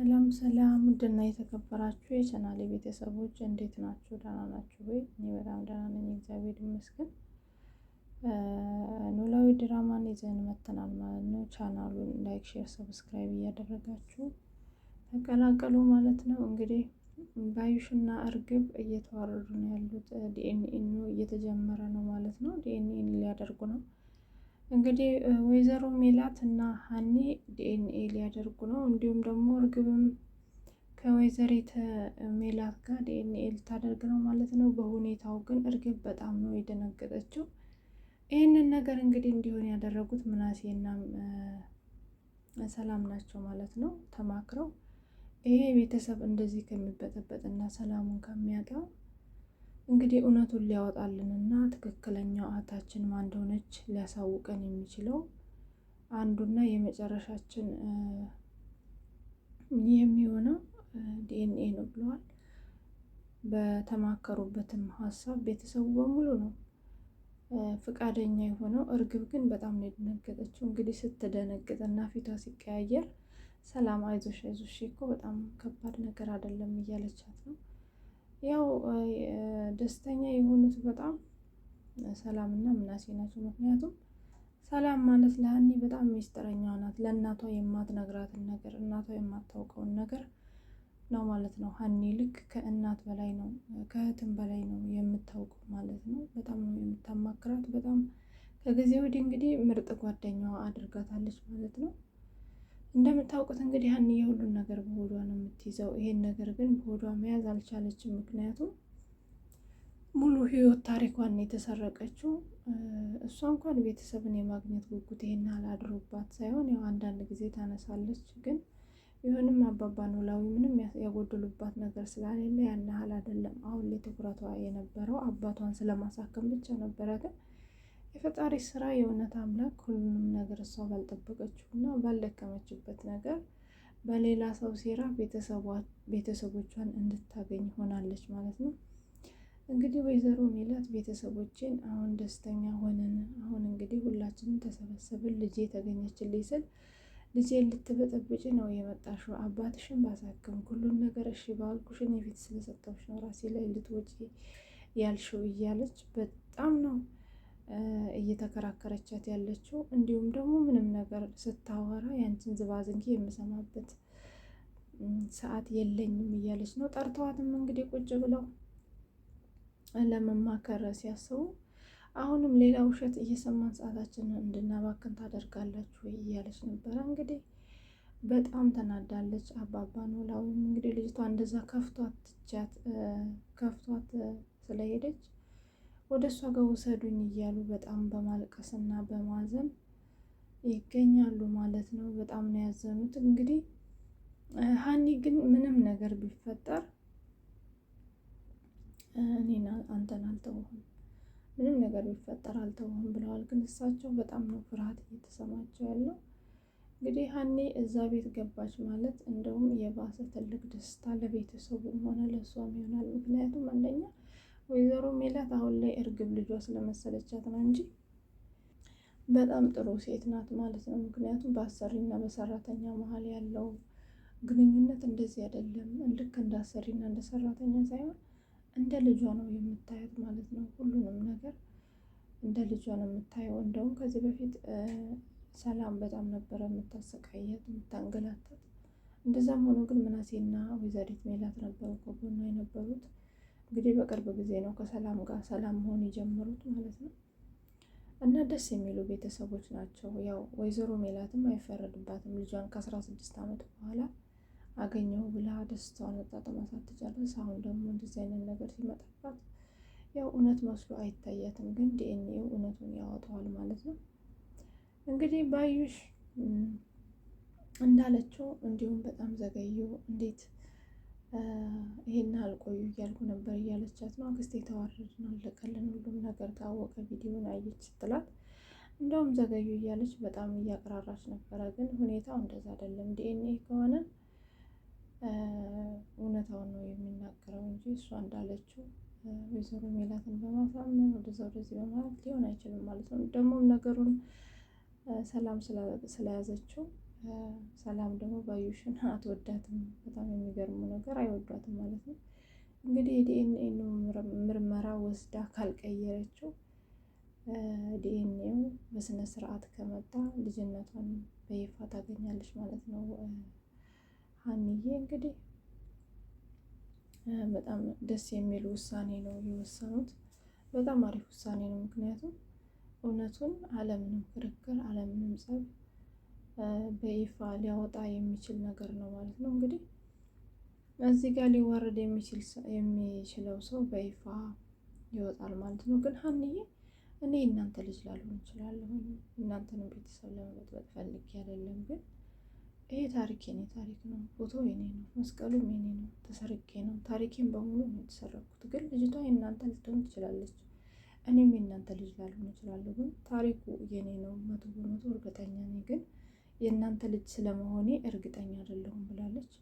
ሰላም ሰላም ውድና የተከበራችሁ የቻናሌ ቤተሰቦች እንዴት ናችሁ? ደህና ናችሁ ወይ? እኔ በጣም ደህና ነኝ፣ እግዚአብሔር ይመስገን። ኖላዊ ድራማን ይዘን መጥተናል ማለት ነው። ቻናሉን ላይክ፣ ሼር፣ ሰብስክራይብ እያደረጋችሁ ተቀላቀሉ ማለት ነው። እንግዲህ ባዩሽና እርግብ እየተዋረዱ ነው ያሉት። ዲኤንኤ እየተጀመረ ነው ማለት ነው። ዲኤንኤ ሊያደርጉ ነው እንግዲህ ወይዘሮ ሜላት እና ሀኒ ዲኤንኤ ሊያደርጉ ነው። እንዲሁም ደግሞ እርግብም ከወይዘሪት ሜላት ጋር ዲኤንኤ ልታደርግ ነው ማለት ነው። በሁኔታው ግን እርግብ በጣም ነው የደነገጠችው። ይህንን ነገር እንግዲህ እንዲሆን ያደረጉት ምናሴና ሰላም ናቸው ማለት ነው። ተማክረው ይሄ ቤተሰብ እንደዚህ ከሚበጠበጥና ሰላሙን ከሚያጣ እንግዲህ እውነቱን ሊያወጣልንና ትክክለኛው እህታችን ማን እንደሆነች ሊያሳውቀን የሚችለው አንዱና የመጨረሻችን የሚሆነው ዲኤንኤ ነው ብለዋል። በተማከሩበትም ሀሳብ ቤተሰቡ በሙሉ ነው ፍቃደኛ የሆነው። እርግብ ግን በጣም ነው የደነገጠችው። እንግዲህ ስትደነግጥና ፊቷ ሲቀያየር ሰላም አይዞሽ አይዞሽ እኮ በጣም ከባድ ነገር አይደለም እያለቻት ነው። ያው ደስተኛ የሆኑት በጣም ሰላም እና ምናሴ ናቸው። ምክንያቱም ሰላም ማለት ለሀኒ በጣም ሚስጥረኛዋ ናት። ለእናቷ የማትነግራትን ነገር እናቷ የማታውቀውን ነገር ነው ማለት ነው። ሀኒ ልክ ከእናት በላይ ነው፣ ከእህትም በላይ ነው የምታውቀው ማለት ነው። በጣም ነው የምታማክራት። በጣም ከጊዜ ወዲህ እንግዲህ ምርጥ ጓደኛዋ አድርጋታለች ማለት ነው። እንደምታውቁት እንግዲህ ሀኒ የሁሉን ነገር በሆዷ ነው የምትይዘው። ይሄን ነገር ግን በሆዷ መያዝ አልቻለችም። ምክንያቱም ሙሉ ህይወት ታሪኳን የተሰረቀችው እሷ እንኳን ቤተሰብን የማግኘት ጉጉት ይሄን ያህል አድሮባት ሳይሆን ያው አንዳንድ ጊዜ ታነሳለች። ግን ቢሆንም አባባ ኖላዊ ምንም ያጎደሉባት ነገር ስላሌለ ያን ያህል አይደለም። አሁን ላይ ትኩረቷ የነበረው አባቷን ስለማሳከም ብቻ ነበረ። ግን የፈጣሪ ስራ የእውነት አምላክ ሁሉንም ነገር እሷ ባልጠበቀችው እና ባልደከመችበት ነገር በሌላ ሰው ሴራ ቤተሰቦቿን እንድታገኝ ሆናለች ማለት ነው። እንግዲህ ወይዘሮ ሜላት ቤተሰቦቼን አሁን ደስተኛ ሆነን አሁን እንግዲህ ሁላችንም ተሰበሰብን ልጄ ተገኘችልኝ ስል ልጄን ልትበጠብጭ ነው የመጣሽው? አባትሽን ባሳክም ሁሉን ነገር እሺ ባልኩሽን የፊት ስለሰጠሁሽ ነው ራሴ ላይ ልትወጪ ያልሽው እያለች በጣም ነው እየተከራከረቻት ያለችው። እንዲሁም ደግሞ ምንም ነገር ስታወራ ያንቺን ዝባዝንኪ የምሰማበት ሰዓት የለኝም እያለች ነው። ጠርተዋትም እንግዲህ ቁጭ ብለው ለመማከር ሲያስቡ አሁንም ሌላ ውሸት እየሰማን ሰዓታችንን እንድናባክን ታደርጋላችሁ እያለች ነበረ። እንግዲህ በጣም ተናዳለች። አባባ ኖላዊም እንግዲህ ልጅቷ እንደዛ ከፍቷት ስለሄደች ወደ እሷ ጋር ውሰዱኝ እያሉ በጣም በማልቀስና በማዘን ይገኛሉ ማለት ነው። በጣም ነው ያዘኑት። እንግዲህ ሀኒ ግን ምንም ነገር ቢፈጠር እኔና አንተን አልተውህም፣ ምንም ነገር ቢፈጠር አልተውህም ብለዋል። ግን እሳቸው በጣም ነው ፍርሃት እየተሰማቸው ያለው። እንግዲህ ሀኒ እዛ ቤት ገባች ማለት እንደውም የባሰ ትልቅ ደስታ ለቤተሰቡም ሆነ ለእሷም ይሆናል። ምክንያቱም አንደኛ ወይዘሮ ሜላት አሁን ላይ እርግብ ልጇ ስለመሰለቻት ነው እንጂ በጣም ጥሩ ሴት ናት ማለት ነው። ምክንያቱም በአሰሪና በሰራተኛ መሀል ያለው ግንኙነት እንደዚህ አይደለም። ልክ እንደ አሰሪና እንደ ሰራተኛ ሳይሆን እንደ ልጇ ነው የምታያት ማለት ነው። ሁሉንም ነገር እንደ ልጇ ነው የምታየው። እንደውም ከዚህ በፊት ሰላም በጣም ነበረ የምታሰቃያት የምታንገላታት። እንደዛም ሆኖ ግን ምናሴና ወይዘሪት ሜላት ነበሩ ከጎኗ የነበሩት። እንግዲህ በቅርብ ጊዜ ነው ከሰላም ጋር ሰላም መሆን የጀመሩት ማለት ነው። እና ደስ የሚሉ ቤተሰቦች ናቸው። ያው ወይዘሮ ሜላትም አይፈረድባትም። ልጇን ከ16 ዓመት በኋላ አገኘው ብላ ደስታዋን አጣጥማ ሳትጨርስ አሁን ደግሞ እንደዚህ አይነት ነገር ሲመጣባት ያው እውነት መስሎ አይታያትም። ግን ዲኤንኤው እውነቱን ያወጣዋል ማለት ነው። እንግዲህ ባዩሽ እንዳለችው እንዲሁም በጣም ዘገዩ፣ እንዴት ይሄን አልቆዩ እያልኩ ነበር እያለቻት ነው። አክስቴ ተዋረድን፣ አለቀልን፣ ሁሉም ነገር ታወቀ፣ ቪዲዮን አየች ስትላት እንደውም ዘገዩ እያለች በጣም እያቀራራች ነበረ። ግን ሁኔታው እንደዛ አይደለም። ዲኤንኤ ከሆነ እውነታውን ነው የሚናገረው እንጂ እሷ እንዳለችው ወይዘሮ ሜላትን በማሳመን ወደዛ ወደዚህ በማለት ሊሆን አይችልም ማለት ነው። ደግሞ ነገሩን ሰላም ስለያዘችው ሰላም ደግሞ ባዩሽን አትወዳትም። በጣም የሚገርሙ ነገር አይወዷትም ማለት ነው። እንግዲህ የዲኤንኤ ምርመራ ወስዳ ካልቀየረችው ዲኤንኤው በስነ ስርዓት ከመጣ ልጅነቷን በይፋ ታገኛለች ማለት ነው። ሀኒዬ እንግዲህ በጣም ደስ የሚል ውሳኔ ነው የወሰኑት። በጣም አሪፍ ውሳኔ ነው። ምክንያቱም እውነቱን አለምንም ክርክር አለምንም ጸብ በይፋ ሊያወጣ የሚችል ነገር ነው ማለት ነው። እንግዲህ እዚህ ጋር ሊዋረድ የሚችለው ሰው በይፋ ይወጣል ማለት ነው። ግን ሀኒዬ እኔ እናንተ ልጅ ላልሆን እችላለሁ፣ እናንተንም ቤተሰብ ለመበጥበጥ ፈልጌ አይደለም። ግን ይሄ ታሪክ የኔ ታሪክ ነው፣ ፎቶ የኔ ነው፣ መስቀሉም የኔ ነው፣ ተሰርቄ ነው፣ ታሪኬን በሙሉ ነው የተሰረኩት። ግን ልጅቷ የእናንተ ልትሆን ትችላለች፣ እኔም የእናንተ ልጅ ላልሆን እችላለሁ። ግን ታሪኩ የኔ ነው፣ 100% እርግጠኛ ነኝ። ግን የእናንተ ልጅ ስለመሆኔ እርግጠኛ አይደለሁም ብላለች።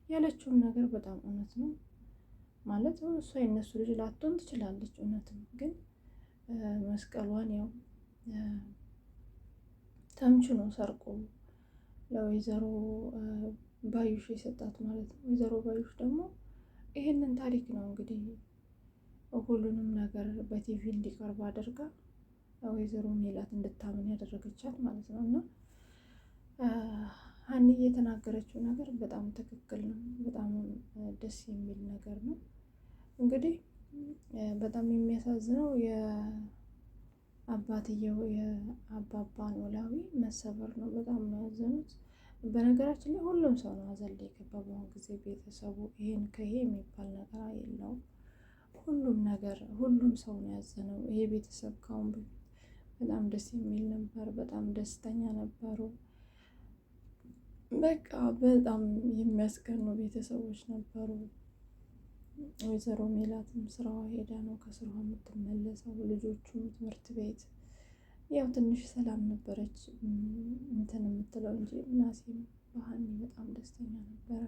ያለችውን ነገር በጣም እውነት ነው ማለት ነው። እሷ የእነሱ ልጅ ላትሆን ትችላለች፣ እውነትም። ግን መስቀሏን ያው ተምቹ ነው ሰርቆ ለወይዘሮ ባዩሽ የሰጣት ማለት ነው። ወይዘሮ ባዩሽ ደግሞ ይህንን ታሪክ ነው እንግዲህ ሁሉንም ነገር በቲቪ እንዲቀርብ አድርጋ ወይዘሮ ሜላት እንድታምን ያደረገቻት ማለት ነው። እና ሀኒ የተናገረችው ነገር በጣም ትክክል ነው። በጣም ደስ የሚል ነገር ነው። እንግዲህ በጣም የሚያሳዝነው የአባትየው የአባባ ኖላዊ መሰበር ነው። በጣም ነው ያዘኑት። በነገራችን ላይ ሁሉም ሰው ነው ሀዘን ላይ የገባ በአሁኑ ጊዜ። ቤተሰቡ ይሄን ከይሄ የሚባል ነገር የለውም። ሁሉም ሰው ነው ያዘነው። ይሄ ቤተሰብ ካሁን በፊት በጣም ደስ የሚል ነበር። በጣም ደስተኛ ነበሩ። በቃ በጣም የሚያስቀኑ ቤተሰቦች ነበሩ። ወይዘሮ ሜላትም ስራዋ ሄዳ ነው ከስራዋ የምትመለሰው። ልጆቹም ትምህርት ቤት ያው ትንሽ ሰላም ነበረች እንትን የምትለው እንጂ ምናሴም በሀኒ በጣም ደስተኛ ነበረ።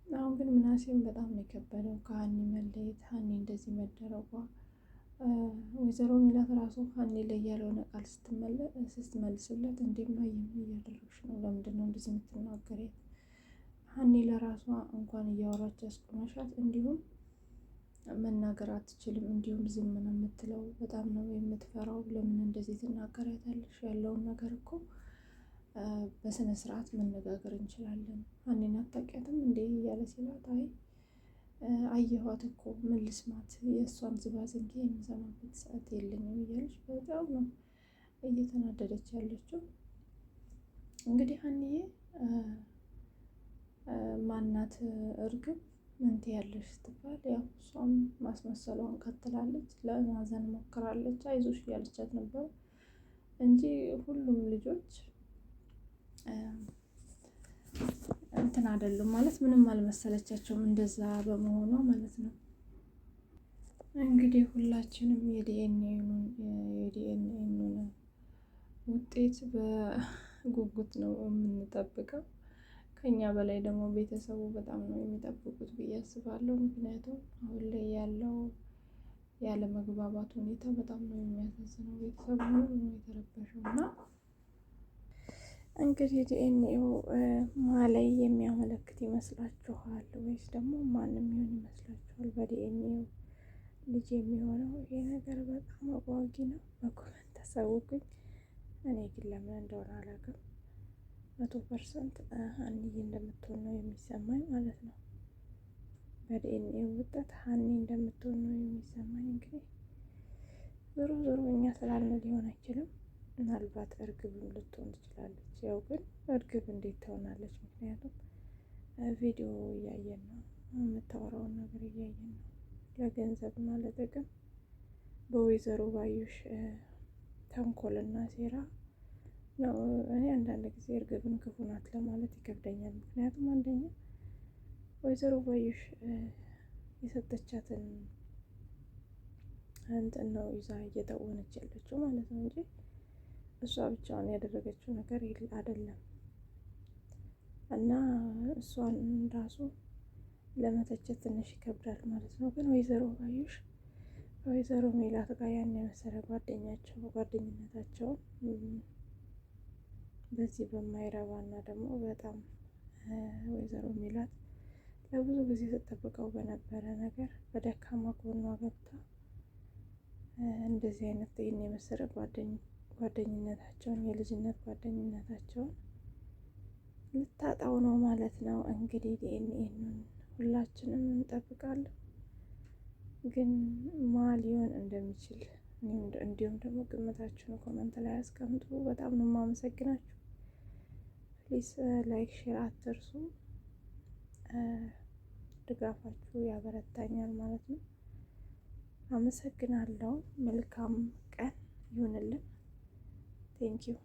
አሁን ግን ምናሴም በጣም ነው የከበደው ከሀኒ መለየት፣ ሀኒ እንደዚህ መደረጓ። ወይዘሮ ሜላት ራሱ ሀኒ ላይ ያለውን ቃል ስትመልስለት እንደማየ እያደረግሽ ነው፣ ለምንድን ነው እንደዚህ የምትናገሪያት? ሀኒ ለራሷ እንኳን እያወራች ያስቆመሻት፣ እንዲሁም መናገር አትችልም፣ እንዲሁም ዝም ነው የምትለው። በጣም ነው የምትፈራው። ለምን እንደዚህ ትናገሪያታለሽ? ያለውን ነገር እኮ በስነ ስርዓት መነጋገር እንችላለን። ሀኒን አታውቂያትም እንዴ እያለ ሲላት፣ አይ አየኋት እኮ ምን ልስማት፣ የእሷን ዝባዝንጌ የምሰማበት ሰዓት የለኝም እያለች በጣም ነው እየተናደደች ያለችው። እንግዲህ ሀኒዬ ማናት እርግብ ምን ትያለሽ ስትባል ያው እሷም ማስመሰሏን ቀጥላለች። ለማዘን ሞክራለች። አይዞሽ እያለቻት ነበር እንጂ ሁሉም ልጆች እንትን አይደሉም ማለት ምንም አልመሰለቻቸውም እንደዛ በመሆኗ ማለት ነው። እንግዲህ ሁላችንም የዲኤንኤኑን ውጤት በጉጉት ነው የምንጠብቀው። ከኛ በላይ ደግሞ ቤተሰቡ በጣም ነው የሚጠብቁት ብዬ አስባለሁ። ምክንያቱም አሁን ላይ ያለው ያለ መግባባት ሁኔታ በጣም ነው የሚያሳዝነው። ቤተሰቡ ሁሉ ነው የተረበሸው። እና እንግዲህ ዲኤንኤው ማላይ የሚያመለክት ይመስላችኋል ወይስ ደግሞ ማንም ይሆን ይመስላችኋል በዲኤንኤው ልጅ የሚሆነው? ይሄ ነገር በጣም አጓጊ ነው። በኮመንት ተሰውቁኝ። እኔ ግን ለምን እንደሆነ አላውቅም፣ 100% ሀኒዬ እንደምትሆን ነው የሚሰማኝ ማለት ነው። በዲኤንኤው ውጤት ሀኒ እንደምትሆን ነው የሚሰማኝ። እንግዲህ ዞሮ ዞሮ እኛ ስላልን ሊሆን አይችልም። ምናልባት እርግብም ልትሆን ትችላለች። ያው ግን እርግብ እንዴት ትሆናለች? ምክንያቱም ቪዲዮ እያየን ነው፣ የምታወራውን ነገር እያየን ነው። ለገንዘብና ለጥቅም በወይዘሮ ባዩሽ ተንኮልና ሴራ ነው። እኔ አንዳንድ ጊዜ እርግብን ክፉ ናት ለማለት ይከብደኛል። ምክንያቱም አንደኛ ወይዘሮ ባዩሽ የሰጠቻትን እንትን ነው ይዛ እየተወነች ያለችው ማለት ነው እንጂ እሷ ብቻዋን ያደረገችው ነገር አይደለም። እና እሷን ራሱ ለመተቸት ትንሽ ይከብዳል ማለት ነው። ግን ወይዘሮ ባዩሽ ከወይዘሮ ሜላት ጋር ያን የመሰለ ጓደኝነታቸውን በዚህ በማይረባ እና ደግሞ በጣም ወይዘሮ ሜላት ለብዙ ጊዜ ስትጠብቀው በነበረ ነገር በደካማ ጎኗ ገብታ እንደዚህ አይነት ይህን የመሰለ ጓደኝነታቸውን የልጅነት ጓደኝነታቸውን ልታጣው ነው ማለት ነው። እንግዲህ ዲኤንኤን ሁላችንም እንጠብቃለን፣ ግን ማ ሊሆን እንደሚችል እንዲሁም ደግሞ ግምታችሁን ኮመንት ላይ አስቀምጡ። በጣም ነው የማመሰግናችሁ። ፕሊስ ላይክ ሼር አትርሱ። ድጋፋችሁ ያበረታኛል ማለት ነው። አመሰግናለሁ። መልካም ቀን ይሁንልን። ቴንኪው